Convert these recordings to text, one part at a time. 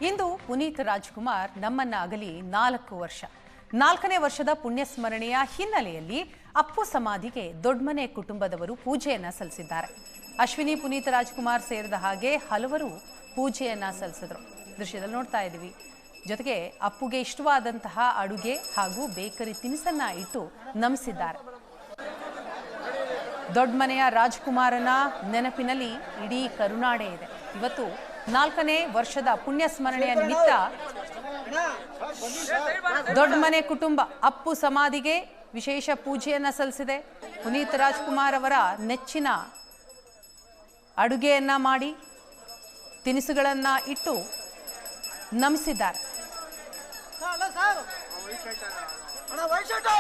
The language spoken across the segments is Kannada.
ಇಂದು ಪುನೀತ್ ರಾಜ್ಕುಮಾರ್ ನಮ್ಮನ್ನ ಅಗಲಿ 4 ವರ್ಷ. 4ನೇ ವರ್ಷದ ಪುಣ್ಯಸ್ಮರಣೆಯ ಹಿನ್ನೆಲೆಯಲ್ಲಿ ಅಪ್ಪು ಸಮಾಧಿಗೆ ದೊಡ್ಡಮನೆ ಕುಟುಂಬದವರು ಪೂಜೆಯನ್ನ ಸಲ್ಲಿಸಿದ್ದಾರೆ. ಅಶ್ವಿನಿ ಪುನೀತ್ ರಾಜ್ಕುಮಾರ್ ಸೇರಿದ ಹಾಗೆ ಹಲವರು ಪೂಜೆಯನ್ನ ಸಲ್ಲಿಸಿದರು. ದೃಶ್ಯದಲ್ಲಿ ನೋಡ್ತಾ ಇದ್ದೀವಿ. ಜೊತೆಗೆ ಅಪ್ಪುಗೆ ಇಷ್ಟವಾದಂತಹ ಅಡುಗೆ ಹಾಗೂ ಬೇಕರಿ ತಿನಿಸನ್ನ ಇಟ್ಟು ನಮಿಸಿದ್ದಾರೆ. ದೊಡ್ಡಮನೆಯ ರಾಜ್ಕುಮಾರನ ನೆನಪಿನಲ್ಲಿ ಇಡೀ ಕರುನಾಡೆ ಇದೆ. ಇವತ್ತು 4ನೇ ವರ್ಷದ ಪುಣ್ಯಸ್ಮರಣೆಯ ನಿಮಿತ್ತ ದೊಡ್ಡಮನೆ ಕುಟುಂಬ ಅಪ್ಪು ಸಮಾಧಿಗೆ ವಿಶೇಷ ಪೂಜೆಯನ್ನ ಸಲ್ಲಿಸಿದೆ. ಪುನೀತ್ ರಾಜ್ಕುಮಾರ್ ಅವರ ನೆಚ್ಚಿನ ಅಡುಗೆಯನ್ನ ಮಾಡಿ ತಿನಿಸುಗಳನ್ನ ಇಟ್ಟು ನಮಿಸಿದ್ದಾರೆ.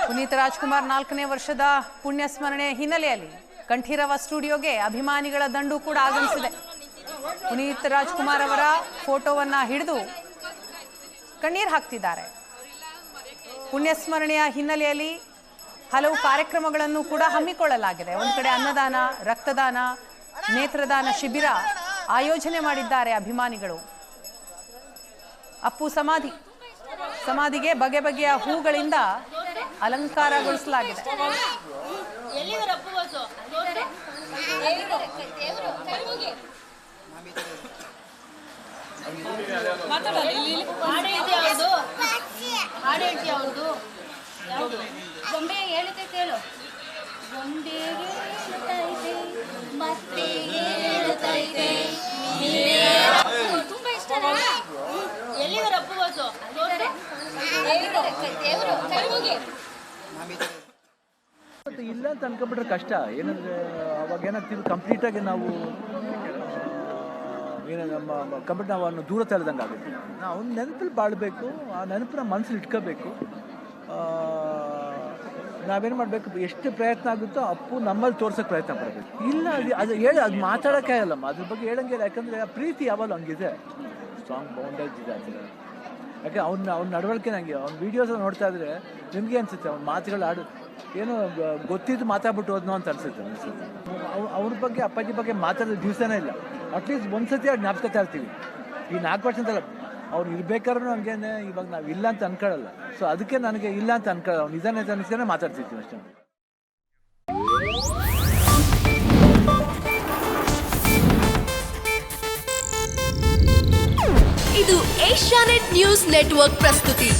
ಪುನೀತ್ ರಾಜ್ಕುಮಾರ್ 4ನೇ ವರ್ಷದ ಪುಣ್ಯಸ್ಮರಣೆ ಹಿನ್ನೆಲೆಯಲ್ಲಿ ಕಂಠೀರವ ಸ್ಟುಡಿಯೋಗೆ ಅಭಿಮಾನಿಗಳ ದಂಡು ಕೂಡ ಆಗಮಿಸಿದೆ. ಪುನೀತ್ ರಾಜ್ಕುಮಾರ್ ಅವರ ಫೋಟೋವನ್ನ ಹಿಡಿದು ಕಣ್ಣೀರು ಹಾಕ್ತಿದ್ದಾರೆ. ಪುಣ್ಯಸ್ಮರಣೆಯ ಹಿನ್ನೆಲೆಯಲ್ಲಿ ಹಲವು ಕಾರ್ಯಕ್ರಮಗಳನ್ನು ಕೂಡ ಹಮ್ಮಿಕೊಳ್ಳಲಾಗಿದೆ. ಒಂದು ಕಡೆ ಅನ್ನದಾನ, ರಕ್ತದಾನ, ನೇತ್ರದಾನ ಶಿಬಿರ ಆಯೋಜನೆ ಮಾಡಿದ್ದಾರೆ ಅಭಿಮಾನಿಗಳು. ಅಪ್ಪು ಸಮಾಧಿಗೆ ಬಗೆ ಬಗೆಯ ಹೂಗಳಿಂದ ಅಲಂಕಾರಗೊಳಿಸಲಾಗಿದೆ. ತುಂಬಾ ಇಷ್ಟ ಇಲ್ಲ ಅಂತ ಅನ್ಕೊಂಡ್ಬಿಟ್ರೆ ಕಷ್ಟ. ಏನಂದ್ರೆ ಅವಾಗ ಏನಾಗ್ತಿದ್ದು ಕಂಪ್ಲೀಟಾಗಿ ನಾವು ಏನು ನಮ್ಮ ಕಂಪ್ಲೀಟ್ ನಾವು ಅವನು ದೂರ ತಳ್ದಂಗೆ ಆಗುತ್ತೆ. ನಾವು ಅವ್ನ ನೆನಪಲ್ಲಿ ಬಾಳಬೇಕು, ಆ ನೆನಪನ್ನ ಮನಸ್ಸಲ್ಲಿ ಇಟ್ಕೋಬೇಕು. ನಾವೇನು ಮಾಡಬೇಕು, ಎಷ್ಟು ಪ್ರಯತ್ನ ಆಗುತ್ತೋ ಅಪ್ಪು ನಮ್ಮಲ್ಲಿ ತೋರ್ಸೋಕ್ಕೆ ಪ್ರಯತ್ನ ಪಡಬೇಕು. ಇಲ್ಲ ಅದು ಮಾತಾಡೋಕ್ಕೆ ಆಗಲ್ಲಮ್ಮ, ಅದ್ರ ಬಗ್ಗೆ ಹೇಳಂಗಿಲ್ಲ. ಯಾಕಂದರೆ ಆ ಪ್ರೀತಿ ಯಾವಾಗ ಹಂಗಿದೆ, ಸ್ಟ್ರಾಂಗ್ ಬೌಂಡೇಜ್ ಇದೆ ಅದ್ರ. ಯಾಕೆ ಅವ್ನ ನಡವಳಿಕೆ ನನಗೆ ಅವ್ನ ವೀಡಿಯೋಸ್ ನೋಡ್ತಾ ಇದ್ರೆ ನಿಮಗೆ ಅನಿಸುತ್ತೆ ಅವ್ನ ಮಾತುಗಳು ಏನೋ ಗೊತ್ತಿದ್ದು ಮಾತಾಡ್ಬಿಟ್ಟು ಹೋದ್ನೋ ಅಂತ ಅನಿಸುತ್ತೆ. ಅವ್ರ ಬಗ್ಗೆ ಅಪ್ಪಾಜಿ ಬಗ್ಗೆ ಮಾತಾಡೋದು ದಿವಸನೇ ಇಲ್ಲ. ಅಟ್ಲೀಸ್ಟ್ ಒಂದ್ಸತಿ ಅದು ಜ್ಞಾಪಕತಾ ಇರ್ತೀವಿ. ಈ 4 ವರ್ಷದಲ್ಲ ಅವ್ರು ಇರ್ಬೇಕಾದ್ರೂ ಹಂಗೇನೆ. ಇವಾಗ ನಾವು ಇಲ್ಲ ಅಂತ ಅನ್ಕೊಳ್ಳಲ್ಲ. ಸೊ ಅದಕ್ಕೆ ನನಗೆ ಇಲ್ಲ ಅಂತ ಅನ್ಕೊಳ್ಳಲ್ಲ. ಅವ್ನು ನಿಧಾನ ಅನಿಸ್ತಾನೆ ಮಾತಾಡ್ತಿರ್ತೀವಿ ಅಷ್ಟೇ. ಇದು ಏಷ್ಯಾನೆಟ್ ನ್ಯೂಸ್ ನೆಟ್ವರ್ಕ್ ಪ್ರಸ್ತುತಿ.